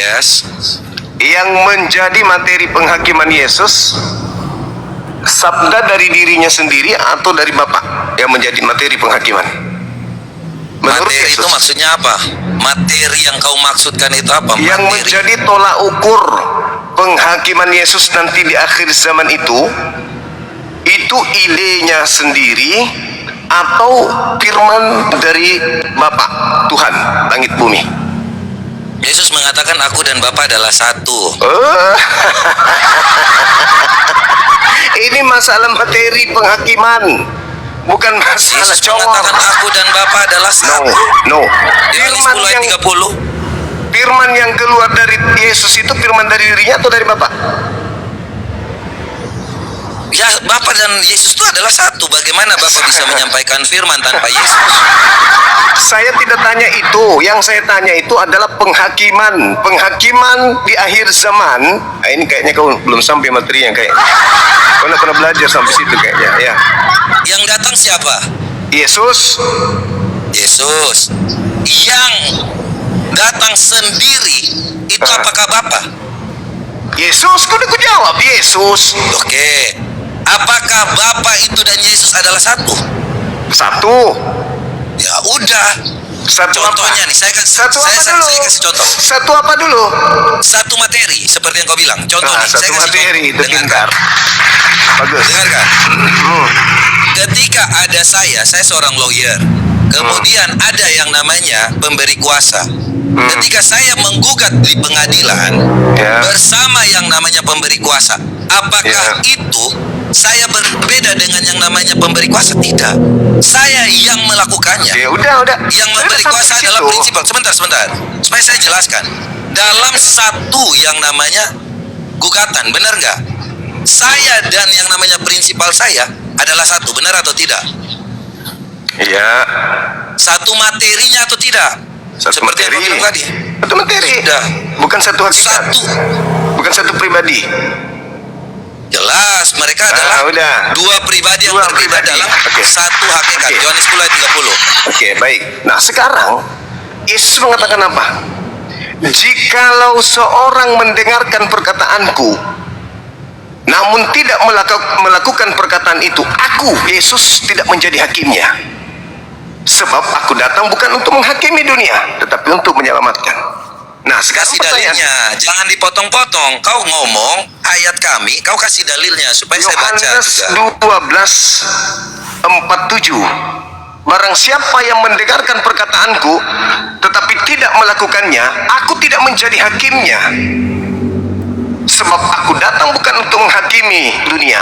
Yes. Yang menjadi materi penghakiman Yesus, sabda dari dirinya sendiri atau dari Bapa yang menjadi materi penghakiman? Menurut Materi Yesus, itu maksudnya apa? Materi yang kau maksudkan itu apa? yang Materi. menjadi tolak ukur penghakiman Yesus nanti di akhir zaman itu idenya sendiri atau firman dari Bapa Tuhan langit bumi? Yesus mengatakan aku dan Bapa adalah satu. Ini masalah materi penghakiman, bukan masalah Yesus congor. mengatakan aku dan Bapa adalah satu. No. Yohanes Firman 10 ayat yang 30. firman yang keluar dari Yesus itu firman dari dirinya atau dari Bapa? Ya, Bapa dan Yesus itu adalah satu. Bagaimana Bapa bisa menyampaikan firman tanpa Yesus? Saya tidak tanya itu. Yang saya tanya itu adalah penghakiman. Penghakiman di akhir zaman. Nah, ini kayaknya kau belum sampai materinya kayaknya. Kau nak pernah belajar sampai situ kayaknya. Ya. Yang datang siapa? Yesus. Yesus. Yang datang sendiri itu apakah Bapa? Yesus, kau udah jawab Yesus. Oke. Apakah Bapa itu dan Yesus adalah satu? Satu. Ya udah. Satu Contohnya apa? nih, saya Satu apa dulu? saya kasih contoh. Satu apa dulu? Satu materi, seperti yang kau bilang. Contoh nih, Satu saya kasih materi contoh. itu pintar. Bagus. Dengarkan. Hmm. Ketika ada saya seorang lawyer. Kemudian ada yang namanya pemberi kuasa. Ketika saya menggugat di pengadilan Ya. bersama yang namanya pemberi kuasa, apakah itu saya berbeda dengan yang namanya pemberi kuasa? Tidak. Saya yang melakukannya. Ya udah. Yang memberi Sampai kuasa situ. adalah prinsipal. Sebentar. Supaya saya jelaskan. Dalam satu yang namanya gugatan, benar nggak? Saya dan yang namanya prinsipal saya adalah satu, benar atau tidak? Iya. Satu materinya atau tidak? Satu Seperti yang materi. kau bilang tadi. Satu materi. Sudah. Bukan satu hakikat. Satu. Bukan satu pribadi. Jelas, mereka adalah udah. dua pribadi yang Dua berbeda pribadi. dalam Oke. satu hakikat. Oke. Yohanes 10 ayat 30. Oke, baik. Nah, sekarang Yesus mengatakan apa? Jikalau seorang mendengarkan perkataanku, namun tidak melakukan perkataan itu, aku, Yesus, tidak menjadi hakimnya. Sebab aku datang bukan untuk menghakimi dunia, tetapi untuk menyelamatkan. Nah, sekarang Kasih dalilnya, jangan dipotong-potong. Kau ngomong ayat kami, kau kasih dalilnya supaya saya baca Yohanes juga. 12:47. Barang siapa yang mendengarkan perkataanku tetapi tidak melakukannya, aku tidak menjadi hakimnya. Sebab aku datang bukan untuk menghakimi dunia,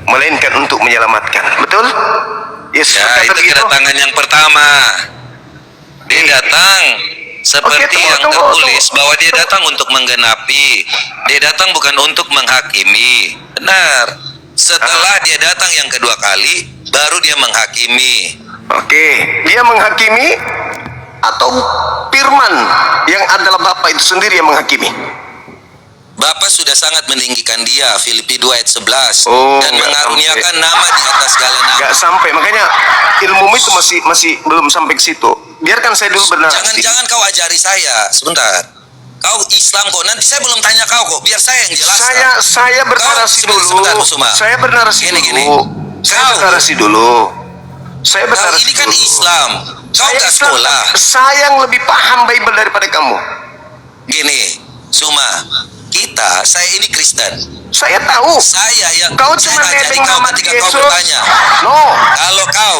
melainkan untuk menyelamatkan. Betul? Yesus Ya, berkata itu begitu. kedatangan yang pertama. Dia datang seperti Oke, yang tunggu. tertulis bahwa dia datang untuk menggenapi. Dia datang bukan untuk menghakimi. Benar. Setelah dia datang yang kedua kali, baru dia menghakimi. Oke, dia menghakimi atau firman yang adalah Bapa itu sendiri yang menghakimi? Bapa sudah sangat meninggikan dia, Filipi 2 ayat 11, Oh, dan nggak mengaruniakan nama di atas segala nama. Gak sampai, makanya ilmumu itu masih belum sampai ke situ. Biarkan saya dulu bernarasi. Jangan kau ajari saya, sebentar. Kau Islam kok, nanti saya belum tanya kau kok, biar saya yang jelaskan. Saya bernarasi Kau, dulu. sebentar, Kusuma. Saya bernarasi Gini. dulu. Saya Kau- bernarasi dulu. Saya Kau bernarasi ini kan dulu. Islam, kau Saya gak Islam. sekolah. Saya yang lebih paham Bible daripada kamu. Gini, Suma, saya ini Kristen. Saya tahu. Saya yang Kau saya cuma ngajari netting kau nama ketika Yesus. kau bertanya. No. Kalau kau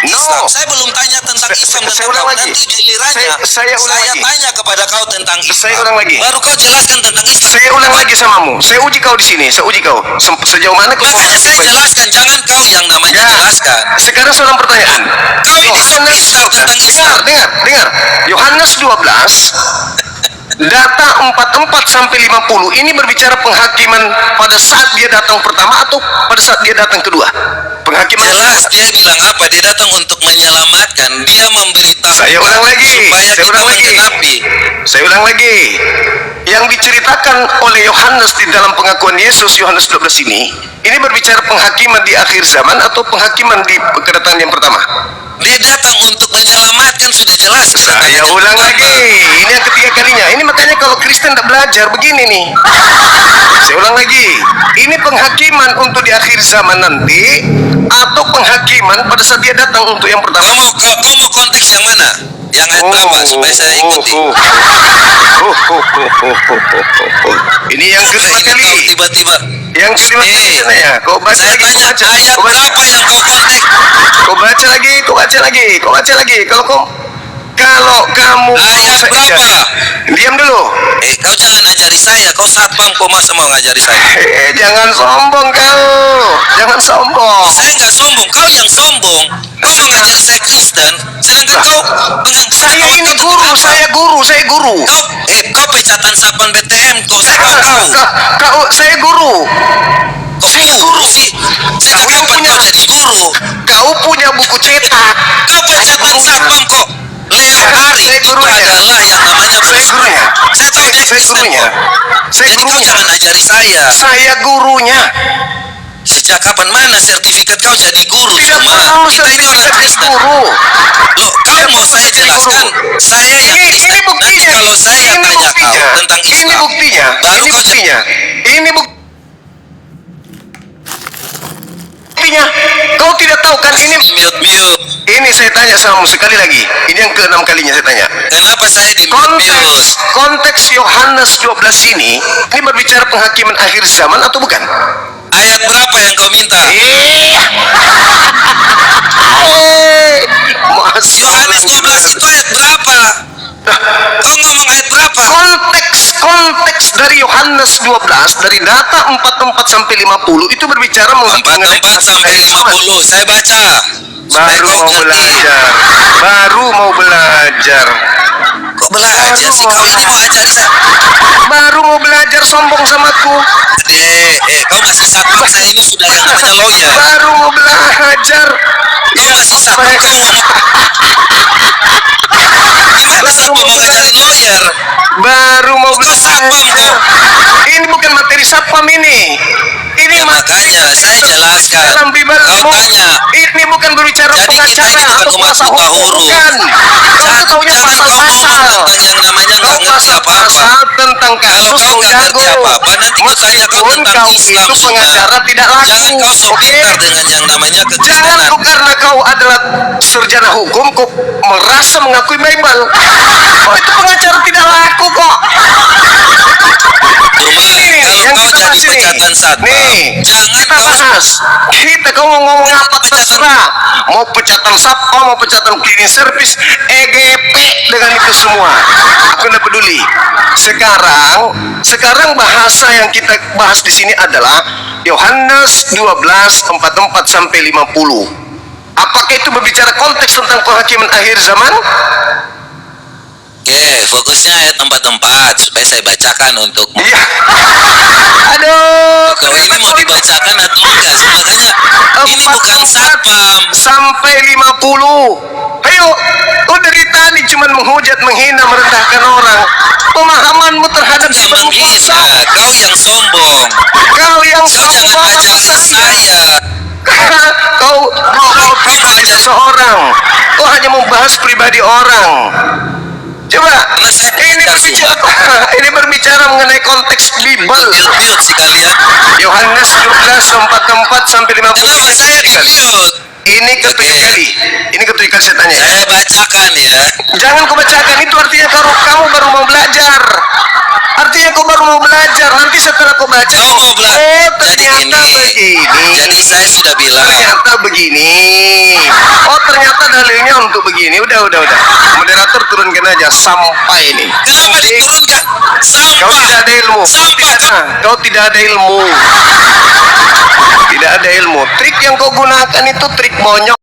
Islam, saya belum tanya tentang Islam dan saya ulang kau. lagi. Nanti gilirannya Saya ulang lagi. tanya kepada kau tentang Islam. Saya ulang lagi. Baru kau jelaskan tentang Islam. Saya ulang lagi samamu. Saya uji kau di sini. Saya uji kau. Sejauh mana kau? Makanya saya jelaskan, jangan kau yang namanya Ya. jelaskan. Sekarang seorang pertanyaan. Kau ini sopis kau tentang Islam. Dengar. Yohanes 12 data 44 sampai 50 ini berbicara penghakiman pada saat dia datang pertama atau pada saat dia datang kedua? Penghakiman Jelas dia bilang apa? Dia datang untuk menyelamatkan. Dia memberitahu Saya ulang lagi. supaya Saya kita ulang lagi. menggenapi. Saya ulang lagi. yang diceritakan oleh Yohanes di dalam pengakuan Yesus Yohanes 12 ini berbicara penghakiman di akhir zaman atau penghakiman di kedatangan yang pertama? Dia datang untuk menyelamatkan, sudah jelas. Saya ulang lagi, ini yang ketiga kalinya. Ini makanya kalau Kristen tidak belajar begini nih. Saya ulang lagi, ini penghakiman untuk di akhir zaman nanti atau penghakiman pada saat dia datang untuk yang pertama? Kau mau konteks yang mana? Yang ayat berapa supaya saya ikuti? Ini yang kelima kali. Tiba-tiba. Yang kelima kali ya. Kau baca Saya lagi, kau tanya baca. ayat Kau baca. berapa yang kau konteks? Kau baca lagi, kau baca lagi, kau baca lagi. Kalau kamu Ayat berapa? Diam dulu. Kau jangan ajari saya. Kau satpam, kau masa mau ngajari saya? Jangan sombong kau. Jangan sombong. Saya nggak sombong. Kau yang sombong. Kau mengajari saya Kristen, sedangkan kau Saya ini guru, saya guru. Kau pecatan satpam BTM. Saya kau tahu. Saya guru. Kau guru sih. Sejak kapan kau jadi guru? Kau punya buku cetak. Kau pecatan satpam kok. Leo Hari Saya itu gurunya. adalah yang namanya Saya gurunya. Saya tahu dia Kristen gurunya. kok. Saya Jadi kau gurunya. jangan ajari saya. Saya gurunya. Sejak kapan mana sertifikat kau jadi guru? Tidak Cuma perlu kita itu orang sertifikat jadi Kristen. guru. Loh, kau mau saya jelaskan? Saya yang Kristen. Ini buktinya. Nanti kalau saya Ini tanya buktinya. kau tentang Islam, Ini buktinya. baru Ini kau buktinya. Ini buktinya. Kau tidak tahu kan ini? mute. Ini saya tanya sama sekali lagi. Ini yang keenam kalinya saya tanya. Kenapa saya di mute? Konteks Yohanes 12 ini berbicara penghakiman akhir zaman atau bukan? Ayat berapa yang kau minta? Yohanes 12 itu ayat berapa? Kau ngomong ayat berapa? Konteks dari Yohanes 12 dari data 44 sampai 50 itu berbicara mengenai 44 sampai 50. Saya baca. Supaya baru kau mau ngerti. belajar. Kok belajar sih? Kau ini mau ajari saya? Baru mau belajar sombong samaku. Kau masih satpam, saya ini sudah yang namanya lawyer. Baru mau belajar. Kau masih satpam, kau ngomong. Gimana satpam mau ngajarin lawyer? Baru mau Kau satpam belajar. kok. Ini bukan materi satpam ini. Ini Ya, materi makanya saya jelaskan. dalam Bibalmu. Kau tanya. Ini bukan berbicara Jadi kita pengacara ini bukan atau umat kuasa buta hukum, huruf. bukan. Kau tuh taunya Jangan kau ngomong pasal-pasal. tentang yang namanya nggak Kau ngerti apa-apa. pasal-pasal tentang Kalau kasus kau nggak ngerti jago. apa-apa, nanti ku tanya kau Meskipun tentang kau Islam itu juga. pengacara tidak laku. Jangan kau sok Oke? pintar dengan yang namanya Jangan kekristenan. lu karena kau adalah sarjana hukum kau merasa mengakui Bible. Kau itu pengacara tidak laku kok. Cuma kalau yang kau kita jadi bahas ini. pecatan satpam, Nih, jangan kita kau bahas. Kita kau mau ngomong apa Pecatan. terserah. Mau pecatan satpam, mau pecatan cleaning service, EGP dengan itu semua. Aku tidak peduli. Sekarang bahasa yang kita bahas di sini adalah Yohanes 12 44 sampai 50. Apakah itu berbicara konteks tentang penghakiman akhir zaman? Oke, fokusnya ayat 44 supaya saya bacakan untukmu. Iya. Aduh, Kau ini mau dibacakan atau enggak sih? Makanya ini bukan 44 satpam. sampai 50. Ayo, kau dari tadi cuma menghujat, menghina, merendahkan orang. Pemahamanmu terhadap Enggak Islam menghina, kosong. kau yang sombong. Kau yang Kau jangan sombong sama ajari saya. Kau pribadi seseorang. Kau hanya membahas pribadi orang. Coba, Karena saya ini berbicara mengenai konteks Bible. Mute sih kalian. Yohanes 12 44 sampai 50. Kenapa saya di mute? Ini ketujuh Oke. kali. Ini ketujuh kali saya tanya. Saya bacakan ya. Jangan kau bacakan, itu artinya kamu baru mau belajar. Artinya kau baru mau belajar. Nanti setelah kau baca, Kau mau belajar. oh Jadi ternyata begini. Jadi saya sudah bilang. Ternyata begini. Oh ternyata dalilnya untuk begini. Udah. Moderator turunkan aja sampai ini. Kenapa diturunkan? Kau tidak ada ilmu. Sampah. Kau tidak ada ilmu. Tidak ada ilmu. Trik yang kau gunakan itu trik bonyok.